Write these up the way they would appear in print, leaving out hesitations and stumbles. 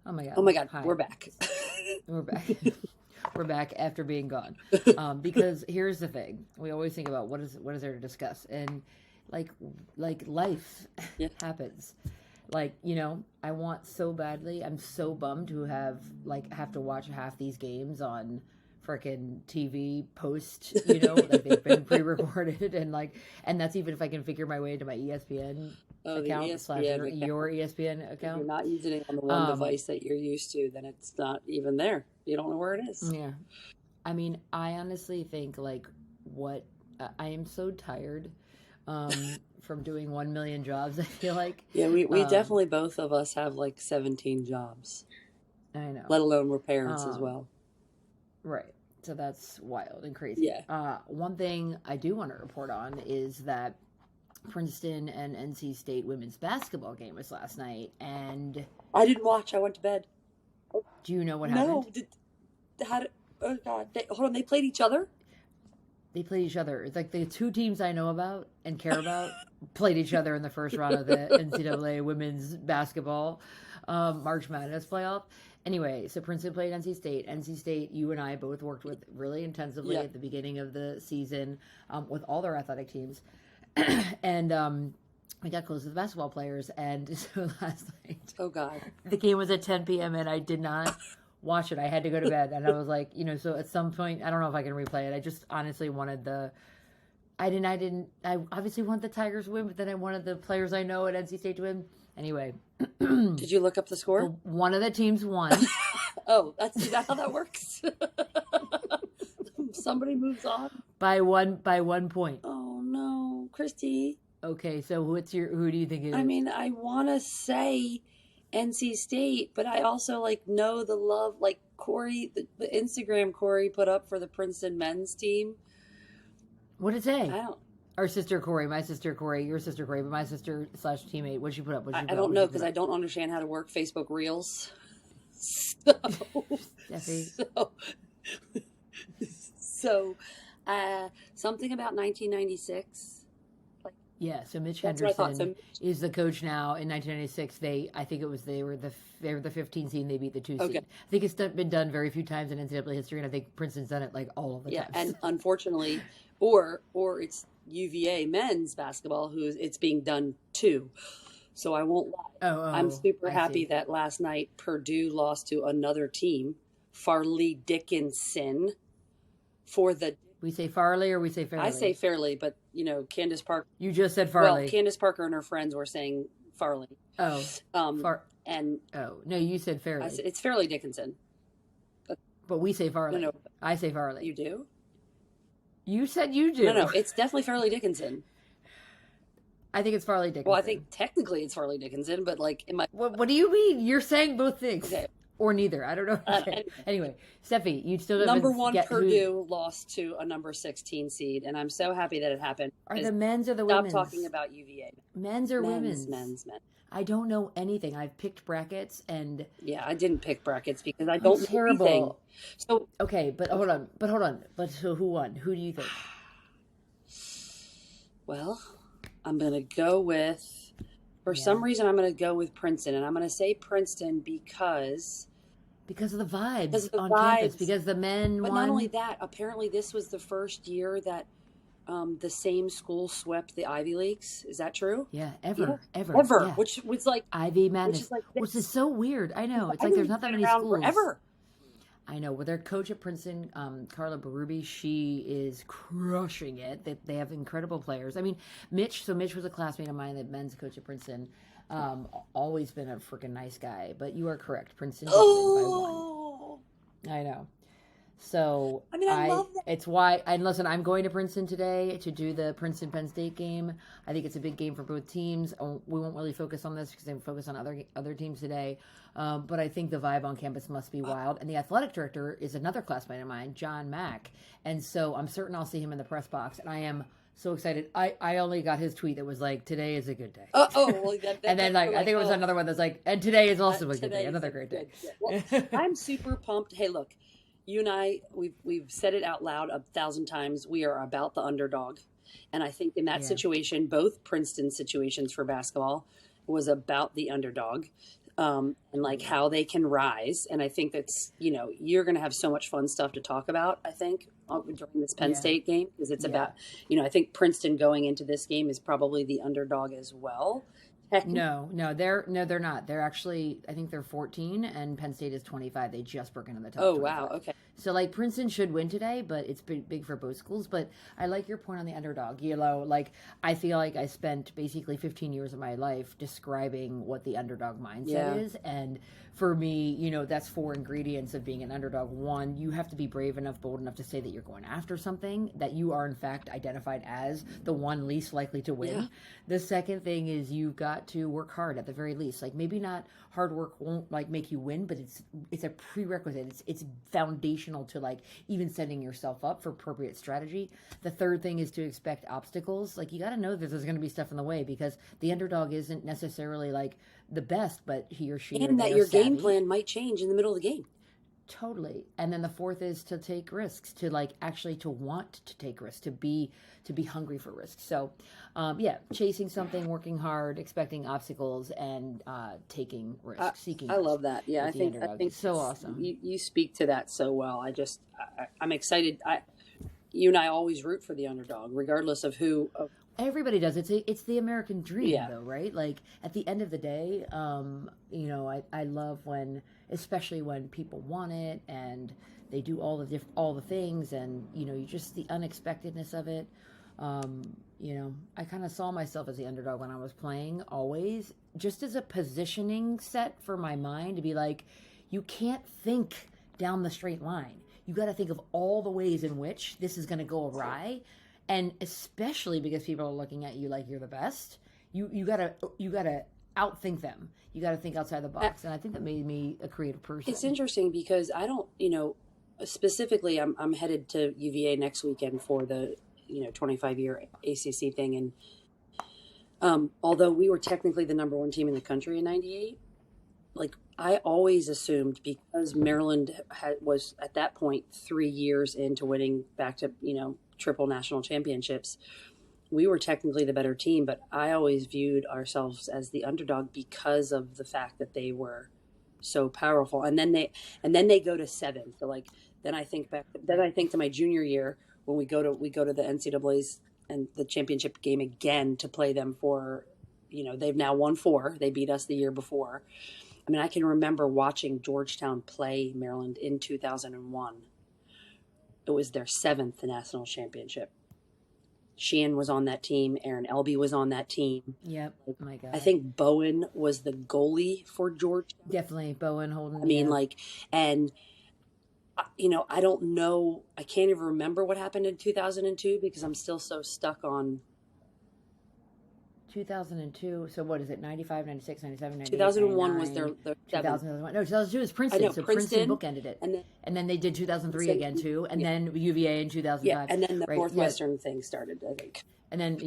Oh my God. Oh my God, Hi. we're back. We're back. We're back after being gone. Because here's the thing: we always think about what is there to discuss, and like life Yeah. happens. Like, I want so badly. I'm so bummed to have to watch half these games on freaking TV post. Like they've been pre-recorded, and that's even if I can figure my way into my ESPN Oh, the account slash ESPN your account. ESPN If you're account. not using it on the one device that you're used to, then it's not even there. You don't know where it is. Yeah. I mean, I honestly think what I am so tired from doing 1 million jobs. I feel like. Yeah, we definitely, both of us have like 17 jobs, I know. let alone we're parents as well. Right. So that's wild and crazy. Yeah. One thing I do want to report on is that Princeton and NC State women's basketball game was last night, and I didn't watch. I went to bed. do you know what happened? Oh God! Hold on. They played each other. They played each other. It's like the two teams I know about and care about played each other in the first round of the NCAA women's basketball March Madness playoff. Anyway, so Princeton played NC State. NC State, you and I both worked with really intensively at the beginning of the season with all their athletic teams. And we got close to the basketball players. And so last night, oh God, the game was at 10 p.m. and I did not watch it. I had to go to bed, and I was like, so at some point, I don't know if I can replay it. I just honestly wanted I obviously wanted the Tigers to win, but then I wanted the players I know at NC State to win. Anyway. Did you look up the score? One of the teams won. Oh, is that how that works? Somebody moves on by one point. Oh no, Christy. Okay, so who do you think it is? I mean, I want to say NC State, but I also know the love, Corey, the Instagram Corey put up for the Princeton men's team. What did it say? I don't. Our sister Corey, my sister Corey, your sister Corey, but my sister / teammate. What'd she put up? I don't know because I don't understand how to work Facebook Reels. So, something about 1996. Yeah, so Mitch Henderson is the coach now. In 1996, they were the 15th seed. They beat the 2 seed. I think it's been done very few times in NCAA history, and I think Princeton's done it all of the time. Yeah, and unfortunately, or it's UVA men's basketball it's being done too. So I won't lie. I'm super happy that last night Purdue lost to another team, Farley Dickinson, for the. We say Farley or we say Fairley? I say Fairley, but Candace Parker. You just said Farley. Well, Candace Parker and her friends were saying Farley. Oh. No, you said Fairley. It's Fairley Dickinson. But we say Farley. No. I say Farley. You do? You said you do. No, it's definitely Fairley Dickinson. I think it's Farley Dickinson. Well, I think technically it's Farley Dickinson, but in my. What do you mean? You're saying both things. Okay. Or neither. I don't know. Okay. Anyway, Steffi, you still number one Purdue lost to a number 16 seed, and I'm so happy that it happened. Are the men's or the Stop women's? Stop talking about UVA. Men's or women's? Men's. I don't know anything. I've picked brackets and. Yeah, I didn't pick brackets because I don't know anything. So okay, but hold on. But so who won? Who do you think? Well, I'm gonna go with. For some reason, I'm going to go with Princeton, and I'm going to say Princeton because of the vibes on campus. Because the men but won. Not only that, apparently this was the first year that the same school swept the Ivy Leagues. Is that true? Yeah, ever. Yeah. Which was Ivy Madness, which is so weird. I know it's there's not that many schools forever. I know. Well, their coach at Princeton, Carla Berube, she is crushing it. They have incredible players. I mean, Mitch was a classmate of mine, the men's coach at Princeton. Always been a freaking nice guy. But you are correct. Princeton did win by 1. I know. So I mean, I love that. It's why. And listen, I'm going to Princeton today to do the Princeton Penn State game. I think it's a big game for both teams. We won't really focus on this because they focus on other teams today. But I think the vibe on campus must be wild. And the athletic director is another classmate of mine, John Mack. And so I'm certain I'll see him in the press box. And I am so excited. I only got his tweet that was today is a good day. Well, and then I think it was another one that's and today is also a good day. Another great day. Well, I'm super pumped. Hey, look. You and I, we've said it out loud 1,000 times. We are about the underdog. And I think in that situation, both Princeton situations for basketball was about the underdog. and like how they can rise. And I think that's, you're going to have so much fun stuff to talk about, I think, during this Penn State game, because it's about, I think Princeton going into this game is probably the underdog as well. No, they're not. They're actually, I think they're 14 and Penn State is 25. They just broke into the top 25. Wow. Okay. So like Princeton should win today, but it's big for both schools. But I like your point on the underdog. Like I feel like I spent basically 15 years of my life describing what the underdog mindset is. And for me, that's 4 ingredients of being an underdog. 1, you have to be brave enough, bold enough to say that you're going after something, that you are in fact identified as the one least likely to win. The second thing is you've got to work hard at the very least. Like maybe not hard work won't like make you win, but it's a prerequisite. It's foundational to like even setting yourself up for appropriate strategy. The third thing is to expect obstacles. Like you got to know that there's going to be stuff in the way, because the underdog isn't necessarily like the best, but he or she and that your game plan might change in the middle of the game. Totally. And then the fourth is to take risks, to like actually to want to take risks, to be hungry for risks. So chasing something, working hard, expecting obstacles, and taking risks, seeking I risks. love that. Yeah, I think it's so awesome. You speak to that so well. I'm excited. You and I always root for the underdog, regardless of who. Everybody does. It's the American dream, though, right? Like at the end of the day, I love when, especially when people want it and they do all the things, and you just the unexpectedness of it. I kind of saw myself as the underdog when I was playing, always just as a positioning set for my mind to be like, you can't think down the straight line. You got to think of all the ways in which this is going to go awry. And especially because people are looking at you like you're the best, you gotta outthink them. You gotta think outside the box, and I think that made me a creative person. It's interesting because I don't, specifically, I'm headed to UVA next weekend for the 25-year ACC thing, and although we were technically the number 1 team in the country in '98, like I always assumed, because Maryland was at that point 3 years into winning back to triple national championships, we were technically the better team, but I always viewed ourselves as the underdog because of the fact that they were so powerful. And then they go to 7. So like, then I think to my junior year when we go to the NCAA's and the championship game again to play them for, they've now won 4. They beat us the year before. I mean, I can remember watching Georgetown play Maryland in 2001. It was their 7th national championship. Sheehan was on that team. Aaron Elby was on that team. Yep. Oh my God. I think Bowen was the goalie for Georgia. Definitely Bowen holding. I mean, and I don't know. I can't even remember what happened in 2002 because I'm still so stuck on 2002. So what is it? 95, 96, 97, 98, 2001 was their 2001. No, 2002 was Princeton. I know, so Princeton bookended it. And then they did 2003 again too. And then UVA in 2005. Yeah, and then the Northwestern thing started, I think. And then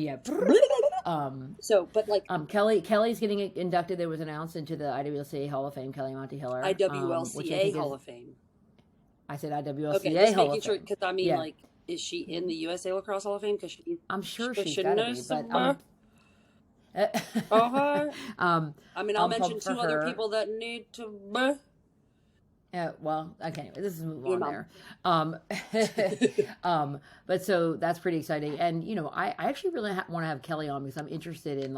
Kelly's getting inducted. It was announced into the IWLCA Hall of Fame. Kelly Monte-Hiller. IWLCA Hall of Fame. I said IWLCA okay, Hall of Fame. Sure, because I mean, is she in the USA Lacrosse Hall of Fame? Because I'm sure she's got to be, but. I mean, I'll mention 2 other people that need to. Well, okay, this is moving on there. But so that's pretty exciting, and I actually really want to have Kelly on because I'm interested in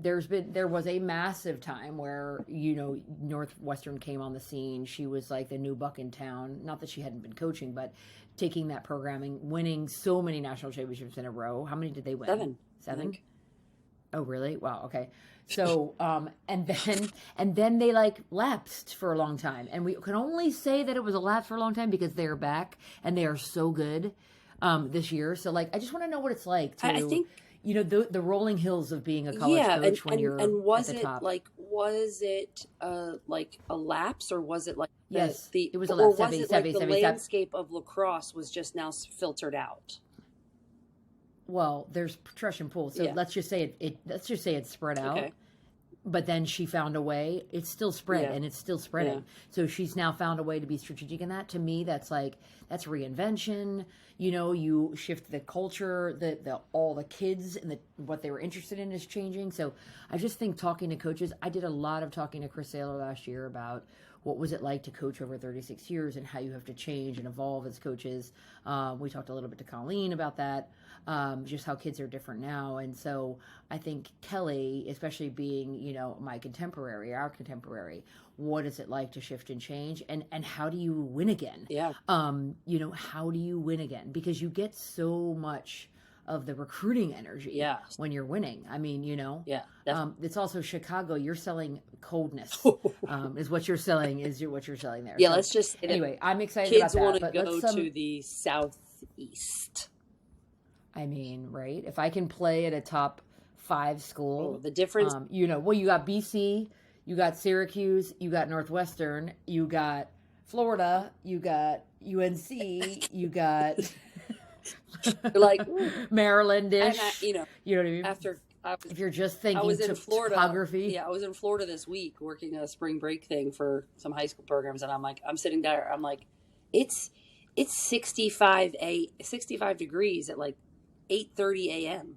there was a massive time where Northwestern came on the scene. She was like the new buck in town. Not that she hadn't been coaching, but taking that programming, winning so many national championships in a row. How many did they win? 7. Oh, really? Wow. Okay. So, and then they lapsed for a long time, and we can only say that it was a lapse for a long time because they're back and they are so good, this year. So I just want to know what it's like to, I think, the rolling hills of being a college coach when you're was at the it top. Was it a lapse, or was it yes, it was a lapse. Or was it the landscape of lacrosse was just now filtered out? Well, there's Trush and Pool, so let's just say it's spread out. Okay. But then she found a way. It's still spread, and it's still spreading. Yeah. So she's now found a way to be strategic in that. To me, that's reinvention. You shift the culture, all the kids and what they were interested in is changing. So I just think talking to coaches, I did a lot of talking to Chris Saylor last year about what was it like to coach over 36 years and how you have to change and evolve as coaches. We talked a little bit to Colleen about that, just how kids are different now. And so I think Kelly, especially being, you know, my contemporary, our contemporary, what is it like to shift and change? And how do you win again? Yeah. You know, how do you win again? Because you get so much of the recruiting energy when you're winning. I mean, you know, it's also Chicago. You're selling coldness, is what you're selling, what you're selling there. Yeah, so, let's just, anyway, I'm excited kids about want that. to go to the Southeast. I mean, right? If I can play at a top 5 school, the difference, you know, well, you got BC, you got Syracuse, you got Northwestern, you got Florida, you got UNC, you got like Marylandish, you know what I mean? If you're just thinking I was in Florida, topography. Yeah, I was in Florida this week working a spring break thing for some high school programs, and I'm sitting there, I'm like, it's 65 degrees at like 8:30 a.m.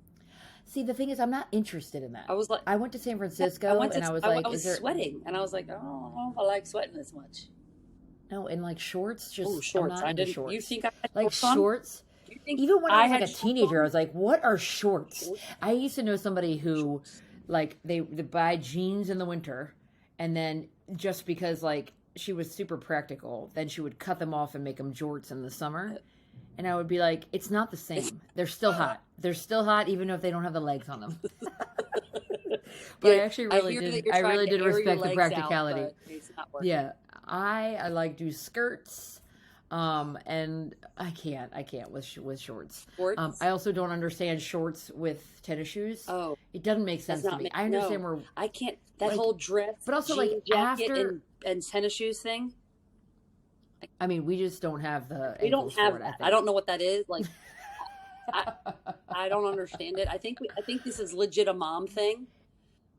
See, the thing is, I'm not interested in that. I was like, I went to San Francisco, and I was like, I was sweating, and I was like, I don't know if I like sweating this much. No, and like shorts, shorts. I'm not into shorts. You think I had like shorts? Even when I was like a teenager, I was like, what are shorts? I used to know somebody who, like, they buy jeans in the winter, and then just because, like, she was super practical, then she would cut them off and make them jorts in the summer. And I would be like, it's not the same. They're still hot. They're still hot, even if they don't have the legs on them. But I actually really did respect the practicality. Out, it's not working. Yeah, I like do skirts. And I can't with shorts. I also don't understand shorts with tennis shoes. Oh, it doesn't make sense to me. I understand where I can't, that whole dress, but also like after and tennis shoes thing. I mean, we just don't have we don't have that. I don't know what that is. Like, I don't understand it. I think this is legit a mom thing.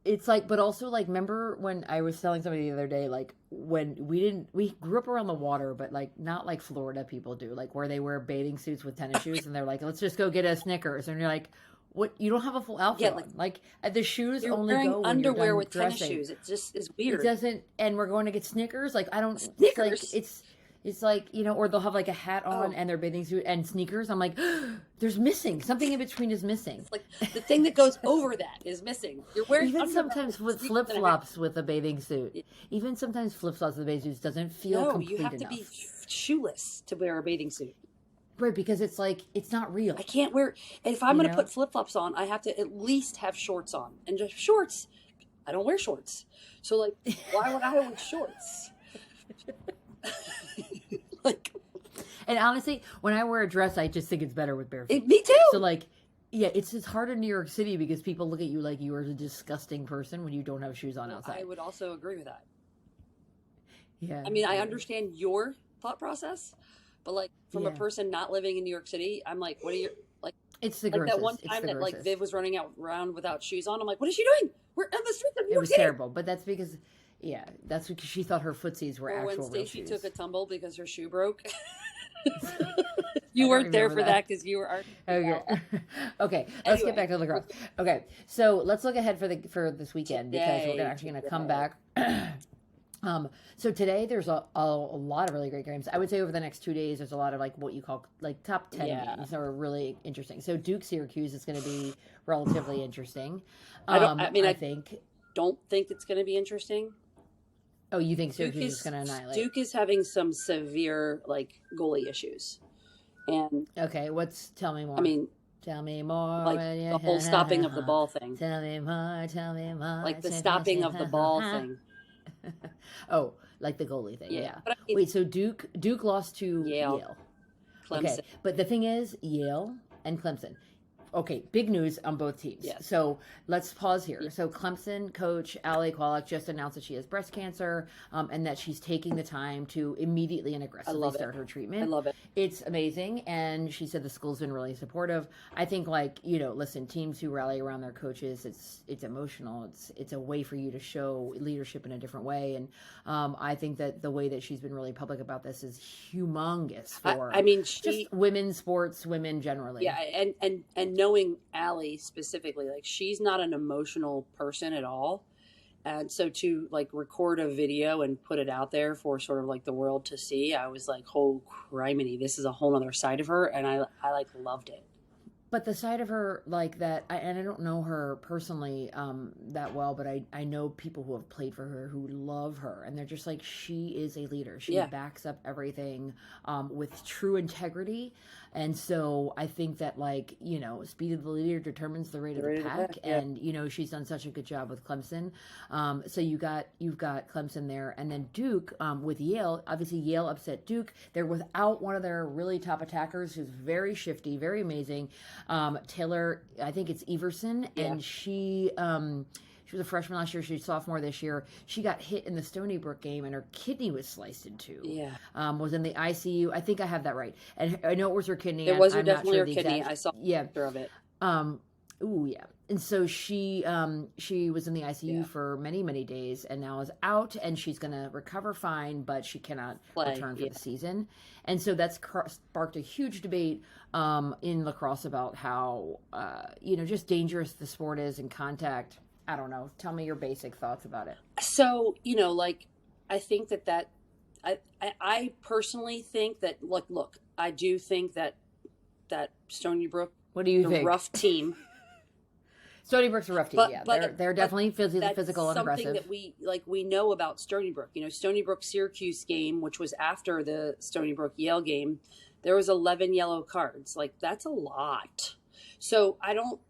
It's like, but also like, remember when I was telling somebody the other day, like when we grew up around the water, but like not like Florida people do, like where they wear bathing suits with tennis shoes and they're like, let's just go get a Snickers. And you're like, what? You don't have a full outfit on. Like the shoes only go when underwear you're done with dressing. tennis shoes. It just is weird. It doesn't, and we're going to get Snickers. Like I don't, Snickers. It's like, you know, or they'll have like a hat on and their bathing suit and sneakers. I'm like, there's missing. Something in between is missing. It's like the thing that goes over that is missing. You're wearing even sometimes with flip-flops with a bathing suit. Even sometimes flip-flops with a bathing suit doesn't feel complete enough. You have to be shoeless to wear a bathing suit. Right, because it's like, it's not real. I can't wear, and if I'm going to put flip-flops on, I have to at least have shorts on. And just shorts, I don't wear shorts. So like, why would I wear shorts? Like, and honestly, when I wear a dress, I just think it's better with bare feet. Me too. So like, yeah, it's hard in New York City because people look at you like you are a disgusting person when you don't have shoes on outside. I would also agree with that. Yeah. I mean, I understand your thought process, but like from a person not living in New York City, I'm like, what are you like? It's the like grossest. That one time that like Viv was running around without shoes on. I'm like, what is she doing? We're on the streets of New York City. It was terrible, but that's because. Yeah, that's because she thought her footsies were actual real shoes. When Stacey took a tumble because her shoe broke. You weren't there for that because you were Okay, let's get back to lacrosse. Okay, so let's look ahead for this weekend because we're actually going to come back. So today there's a lot of really great games. I would say over the next 2 days there's a lot of like what you call like top 10 games that are really interesting. So Duke Syracuse is going to be relatively interesting. I don't think it's going to be interesting. Oh, you think Syracuse is going to annihilate? Duke is having some severe like goalie issues, and tell me more. I mean, tell me more. Like the whole stopping of the ball thing. Tell me more. Tell me more. Like the stopping of the ball thing. Oh, like the goalie thing. Yeah. But I mean, wait, so Duke lost to Yale. Clemson. Okay, but the thing is, Yale and Clemson. Okay, big news on both teams. Yes. So let's pause here. Yes. So Clemson coach Allie Kwolek just announced that she has breast cancer and that she's taking the time to immediately and aggressively start her treatment. I love it. It's amazing. And she said the school's been really supportive. I think listen, teams who rally around their coaches, it's emotional. It's a way for you to show leadership in a different way. And I think that the way that she's been really public about this is humongous for just women's sports, women generally. Yeah, and knowing Allie specifically, like she's not an emotional person at all. And so to like record a video and put it out there for sort of like the world to see, I was like, oh, criminy, this is a whole other side of her. And I like loved it. But the side of her like that, and I don't know her personally that well, but I know people who have played for her who love her, and they're just like, she is a leader. She backs up everything with true integrity. And so I think that, like, you know, speed of the leader determines the rate of the pack. And, you know, she's done such a good job with Clemson. So you've got Clemson there. And then Duke with Yale. Obviously, Yale upset Duke. They're without one of their really top attackers who's very shifty, very amazing. Taylor, I think it's Everson. And she was a freshman last year. She's a sophomore this year. She got hit in the Stony Brook game, and her kidney was sliced in two. Yeah. Was in the ICU. I think I have that right. And I know it was her kidney. It was definitely her kidney. I saw a picture of it. And so she was in the ICU for many, many days, and now is out, and she's going to recover fine, but she cannot return for the season. And so that's sparked a huge debate in lacrosse about how, you know, just dangerous the sport is in contact. I don't know. Tell me your basic thoughts about it. So, you know, like, I think that I personally think that, look, I do think that Stony Brook, what do you think? Rough team. Stony Brook's a rough team, but they're definitely physical and aggressive. Something that we know about Stony Brook. You know, Stony Brook Syracuse game, which was after the Stony Brook Yale game, there was 11 yellow cards. Like, that's a lot. So I don't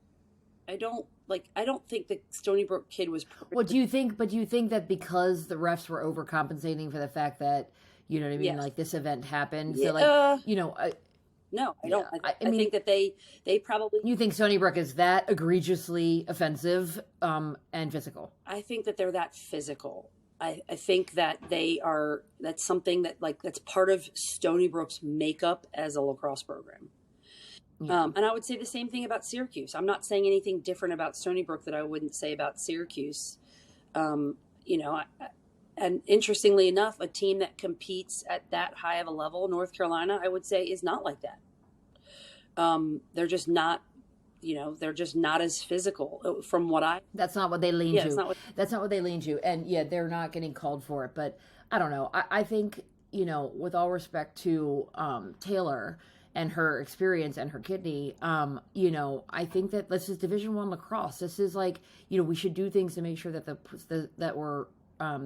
think the Stony Brook kid was perfect. Well, do you think that because the refs were overcompensating for the fact that, you know what I mean, yes, like this event happened, so like, you know, no, I don't. I mean, think that they probably. You think Stony Brook is that egregiously offensive and physical? I think that they're that physical. I think that that's something that, like, that's part of Stony Brook's makeup as a lacrosse program. Yeah. And I would say the same thing about Syracuse. I'm not saying anything different about Stony Brook that I wouldn't say about Syracuse. You know, and interestingly enough, a team that competes at that high of a level, North Carolina, I would say, is not like that. They're just not, you know, they're just not as physical from what I. That's not what they lean to. That's not what they lean to. And yeah, they're not getting called for it. But I don't know. I think, you know, with all respect to Taylor and her experience and her kidney, you know, I think that this is Division I lacrosse. This is like, you know, we should do things to make sure that that we're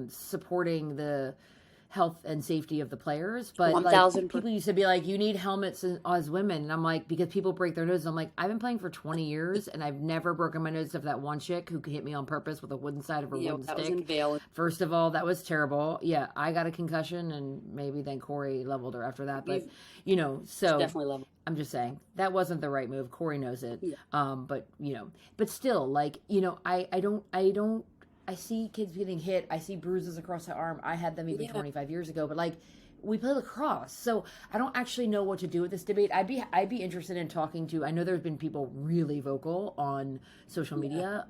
supporting the health and safety of the players. But 1,000%. Like, people used to be like, you need helmets as women. And I'm like, because people break their noses. I'm like, I've been playing for 20 years and I've never broken my nose except that one chick who hit me on purpose with a wooden side of her wooden stick. Was in Vail. First of all, that was terrible. Yeah, I got a concussion, and maybe then Corey leveled her after that. But, you know, so definitely leveled. I'm just saying that wasn't the right move. Corey knows it. Yeah. But, you know, but still, like, you know, I see kids getting hit. I see bruises across the arm. I had them even 25 years ago. But, like, we play lacrosse, so I don't actually know what to do with this debate. I'd be interested in talking to. I know there's been people really vocal on social media,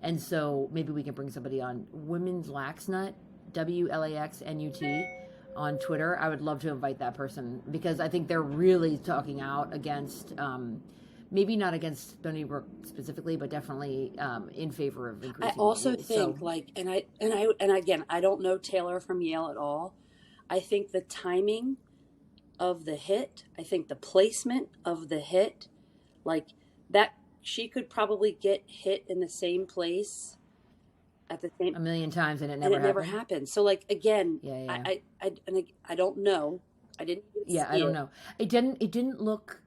and so maybe we can bring somebody on. Women's Laxnut, WLAXNUT, on Twitter. I would love to invite that person because I think they're really talking out against. Maybe not against Stony Brook specifically, but definitely in favor of increasing. I also think and again, I don't know Taylor from Yale at all. I think the timing of the hit, I think the placement of the hit, like that, she could probably get hit in the same place at the same 1,000,000 times, and it never happened. So, like, again, I don't know. I didn't. I don't know. It didn't look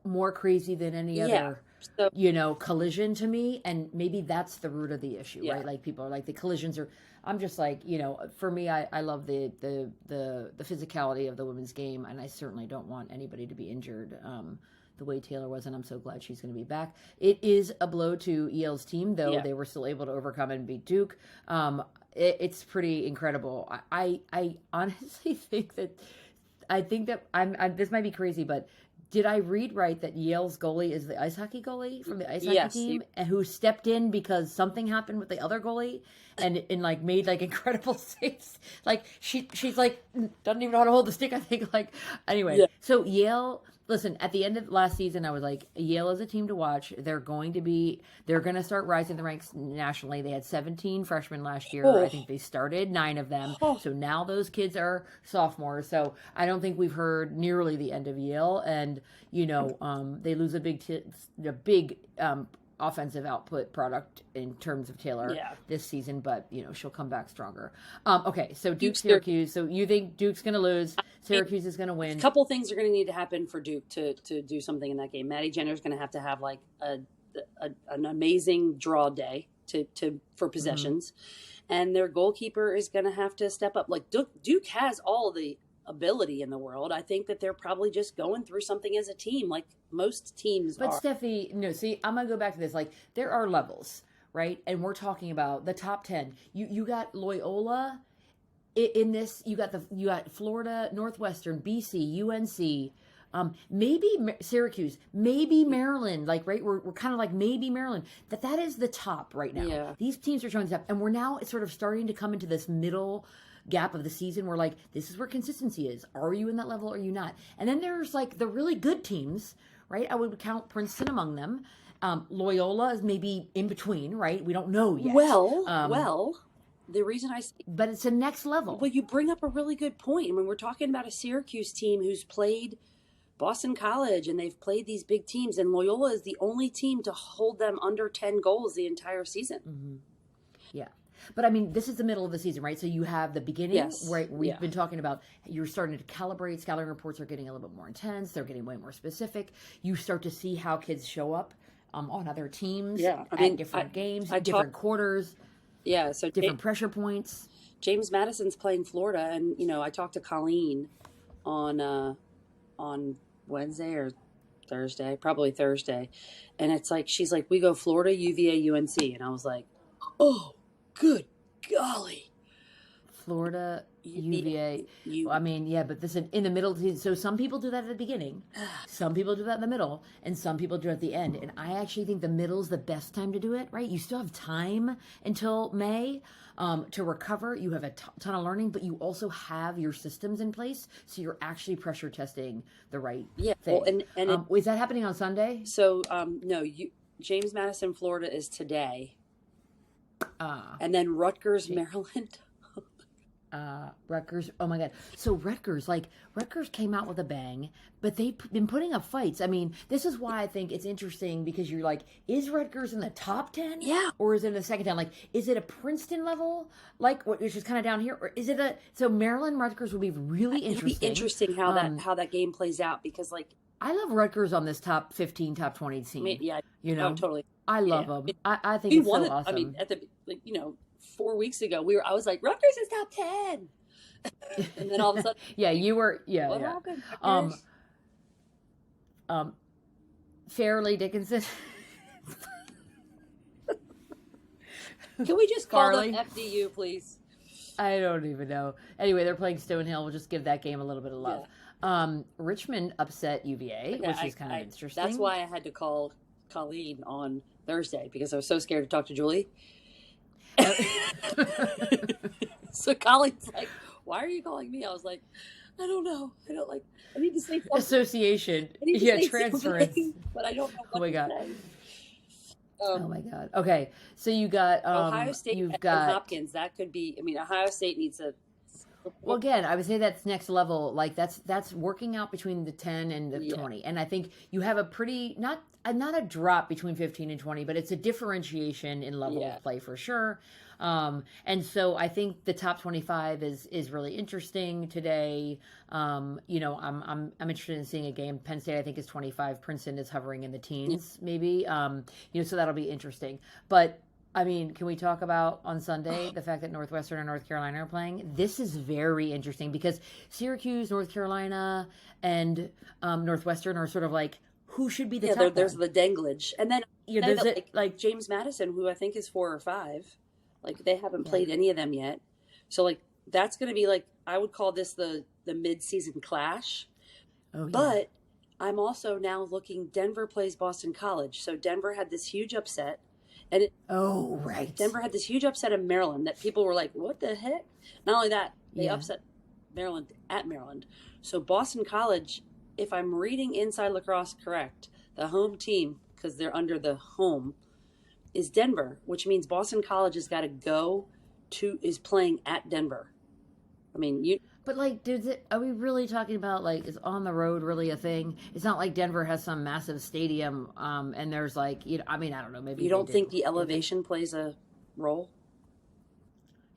more crazy than any other, you know, collision to me. And maybe that's the root of the issue, right? Like, people are like, the collisions are, I'm just like, you know, for me, I love the physicality of the women's game. And I certainly don't want anybody to be injured the way Taylor was. And I'm so glad she's going to be back. It is a blow to Yale's team, though. They were still able to overcome and beat Duke. It's pretty incredible. I honestly think that, this might be crazy, but did I read right that Yale's goalie is the ice hockey goalie from the ice hockey team, and who stepped in because something happened with the other goalie and like made like incredible saves? Like she's like doesn't even know how to hold the stick, I think. Like, anyway, so Yale, listen, at the end of last season, I was like, Yale is a team to watch. They're going to start rising the ranks nationally. They had 17 freshmen last year. I think they started 9 of them. So now those kids are sophomores. So I don't think we've heard nearly the end of Yale. And, they lose a big offensive output product in terms of Taylor this season, but she'll come back stronger. Okay, so Duke Syracuse. So you think Duke's going to lose? Syracuse is going to win. A couple things are going to need to happen for Duke to do something in that game. Maddie Jenner's going to have like an amazing draw day for possessions, and their goalkeeper is going to have to step up. Like Duke has all the ability in the world. I think that they're probably just going through something as a team, like most teams are. But Steffi, no, see, I'm going to go back to this. Like, there are levels, right? And we're talking about the top 10. You got Loyola in this. You got Florida, Northwestern, BC, UNC, maybe Syracuse, maybe Maryland. Like, right, we're kind of like maybe Maryland. That is the top right now. Yeah. These teams are showing the top, and we're now sort of starting to come into this middle gap of the season where, like, this is where consistency is. Are you in that level or are you not? And then there's like the really good teams, right? I would count Princeton among them. Loyola is maybe in between, right? We don't know yet. Well, the reason but it's a next level. Well, you bring up a really good point. I mean, we're talking about a Syracuse team who's played Boston College and they've played these big teams, and Loyola is the only team to hold them under 10 goals the entire season. Mm-hmm. Yeah. But I mean, this is the middle of the season, right? So you have the beginning, right? We've been talking about, you're starting to calibrate. Scouting reports are getting a little bit more intense. They're getting way more specific. You start to see how kids show up on other teams at different games, different quarters. Yeah, so different pressure points. James Madison's playing Florida, and I talked to Colleen on Wednesday or Thursday, probably Thursday, and it's like she's like, we go Florida, UVA, UNC, and I was like, oh. Good golly. Florida, UVA. I mean, yeah, but this is in the middle. So some people do that at the beginning. Some people do that in the middle. And some people do it at the end. And I actually think the middle is the best time to do it, right? You still have time until May to recover. You have a ton of learning, but you also have your systems in place. So you're actually pressure testing the right thing. Well, and is that happening on Sunday? So, no, James Madison, Florida is today. And then Rutgers, Maryland. Rutgers. Oh my God. So Rutgers came out with a bang, but they've been putting up fights. I mean, this is why I think it's interesting, because you're like, is Rutgers in the top 10? Yeah. Or is it in the second 10? Like, is it a Princeton level? Like, which is kind of down here? Or is it so Maryland, Rutgers will be really interesting. It'll be interesting how that game plays out, because like, I love Rutgers on this top 15, top 20 team. Yeah. Totally. I love them. I think it's so awesome. I mean, at the 4 weeks ago, I was like, Rutgers is top 10. And then all of a sudden, you were, what happened? Fairleigh Dickinson. Can we just call them FDU, please? I don't even know. Anyway, they're playing Stonehill. We'll just give that game a little bit of love. Yeah. Richmond upset UVA, which is kind of interesting. That's why I had to call Colleen on Thursday, because I was so scared to talk to Julie. So Colleen's like, why are you calling me? I was like, I don't know. I need to say something. Association. Transference. But I don't know what to say. Oh my God. Okay. So you got Ohio State and Hopkins. That could be, Ohio State needs a. Well, again, I would say that's next level. Like that's working out between the 10 and the 20. And I think you have a pretty, not a drop between 15 and 20, but it's a differentiation in level of play for sure. And so I think the top 25 is really interesting today. I'm interested in seeing a game. Penn State, I think, is 25. Princeton is hovering in the teens, maybe. So that'll be interesting. But I mean, can we talk about on Sunday the fact that Northwestern and North Carolina are playing? This is very interesting because Syracuse, North Carolina, and Northwestern are sort of like, who should be the top? There's the danglage, and then like James Madison, who I think is 4 or 5. Like they haven't played any of them yet, so like that's going to be like, I would call this the mid-season clash. Oh, yeah. But I'm also now looking. Denver plays Boston College, so Denver had this huge upset. And Denver had this huge upset in Maryland that people were like, what the heck? Not only that, they upset Maryland at Maryland. So Boston College if I'm reading Inside Lacrosse correct, the home team, because they're under the home, is Denver, which means Boston College has got to is playing at Denver. I mean, But like, are we really talking about like, is on the road really a thing? It's not like Denver has some massive stadium, and there's like, I mean, I don't know, maybe you don't think the elevation plays a role?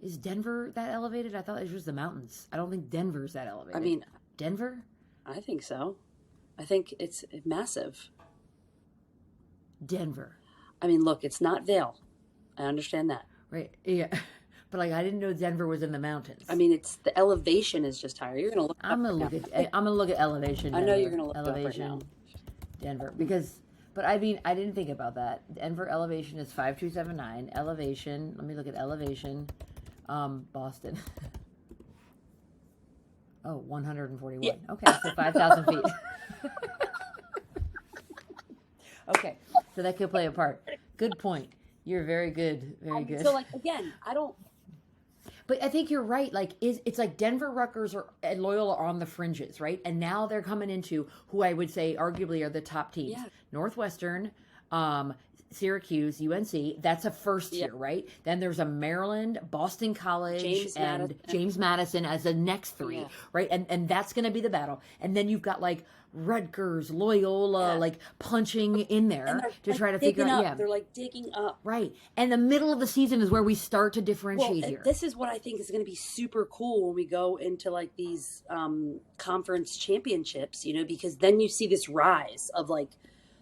Is Denver that elevated? I thought it was just the mountains. I don't think Denver's that elevated. I mean, Denver? I think so. I think it's massive. Denver. I mean, look, it's not Vail. I understand that. Right. Yeah. But like, I didn't know Denver was in the mountains. I mean, it's the elevation is just higher. You're gonna look. I'm gonna look at elevation. Denver. I know you're gonna look elevation. Up right now. Denver, but I mean, I didn't think about that. Denver elevation is 5279. Elevation. Let me look at elevation. Boston. Oh, 141. Yeah. Okay, so 5,000 feet. Okay, so that could play a part. Good point. You're very good. Very good. So, like, again, I don't. But I think you're right. Like, it's like Denver, Rutgers, and Loyola are on the fringes, right? And now they're coming into who I would say arguably are the top teams. Yeah. Northwestern, Syracuse, UNC. That's a first tier, right? Then there's a Maryland, Boston College, James Madison as the next three, right? And that's going to be the battle. And then you've got like Rutgers, Loyola, like punching in there to try to figure out. Yeah, they're like digging up, right? And the middle of the season is where we start to differentiate here. This is what I think is going to be super cool when we go into like these conference championships, because then you see this rise of like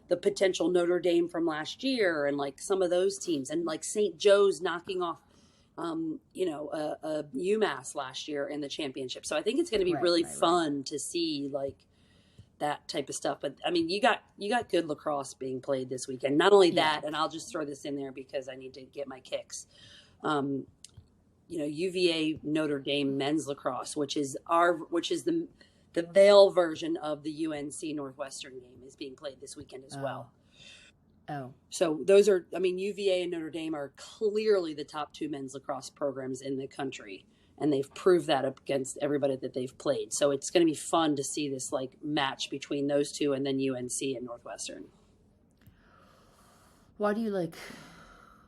the potential Notre Dame from last year and like some of those teams, and like St. Joe's knocking off UMass last year in the championship. So I think it's going to be really fun to see like that type of stuff. But I mean, you got good lacrosse being played this weekend. Not only that, and I'll just throw this in there because I need to get my kicks. UVA Notre Dame men's lacrosse, which is the Vail version of the UNC Northwestern game, is being played this weekend as well. Oh. So those are, I mean, UVA and Notre Dame are clearly the top two men's lacrosse programs in the country. And they've proved that up against everybody that they've played. So it's going to be fun to see this like match between those two and then UNC and Northwestern. Why do you like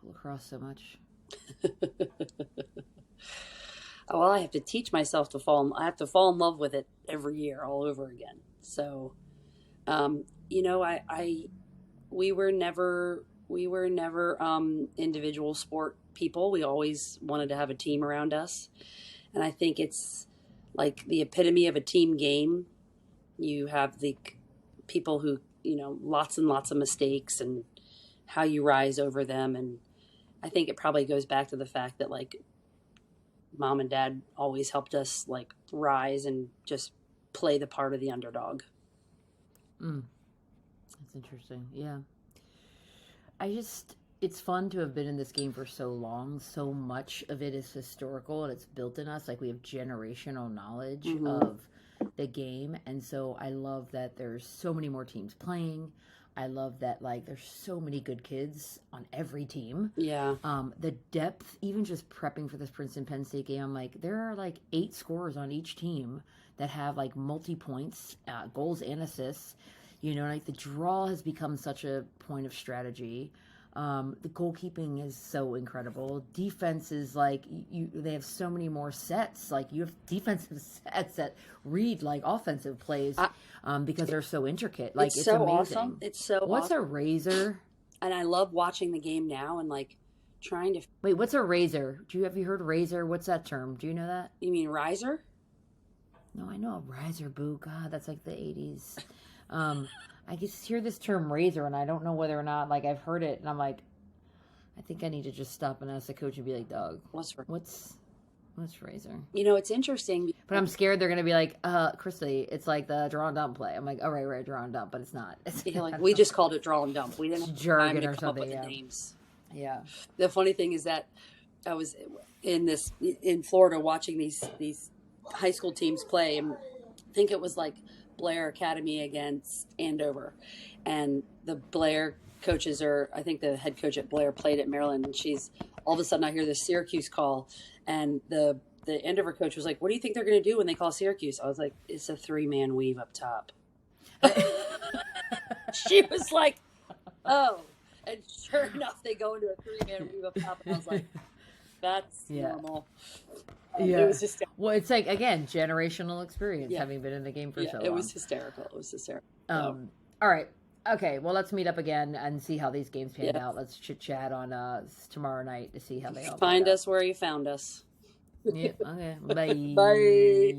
lacrosse so much? Well, I have to teach myself I have to fall in love with it every year all over again. So, we were never individual sport people. We always wanted to have a team around us. And I think it's like the epitome of a team game. You have the people who, lots and lots of mistakes and how you rise over them. And I think it probably goes back to the fact that like mom and dad always helped us like rise and just play the part of the underdog. That's interesting. Yeah. It's fun to have been in this game for so long. So much of it is historical and it's built in us. Like we have generational knowledge of the game. And so I love that there's so many more teams playing. I love that like there's so many good kids on every team. Yeah. The depth, even just prepping for this Princeton Penn State game, I'm like, there are like 8 scorers on each team that have like multi-points, goals and assists. Like the draw has become such a point of strategy. The goalkeeping is so incredible. Defense is like they have so many more sets. Like you have defensive sets that read like offensive plays because they're so intricate. Like it's so amazing. Awesome. It's so What's awesome. a razor? And I love watching the game now and like trying to wait. What's a razor? Have you heard razor? What's that term? Do you know that? You mean riser? No, I know a riser. Boo. God, that's like the 80s. I just hear this term razor, and I don't know whether or not, like, I've heard it, and I'm like, I think I need to just stop and ask the coach and be like, Doug, what's razor? It's interesting. But I'm scared they're going to be like, Crista, it's like the draw and dump play. I'm like, oh, right, draw and dump, but it's not. We just called it draw and dump. We didn't have jargon time to or come something, up with the names. Yeah. The funny thing is that I was in Florida watching these high school teams play, and I think it was like Blair Academy against Andover, and the Blair coaches I think the head coach at Blair played at Maryland, and she's all of a sudden I hear the Syracuse call, and the Andover coach was like, what do you think they're going to do when they call Syracuse? I was like, it's a 3-man weave up top. She was like, oh. And sure enough, they go into a 3-man weave up top. And I was like, that's normal. It was hysterical. Well, it's like, again, generational experience, having been in the game for so long. It was hysterical. All right. Okay, well, let's meet up again and see how these games panned out. Let's chit-chat on tomorrow night to see how they all find us where you found us. Yeah, okay. Bye. Bye.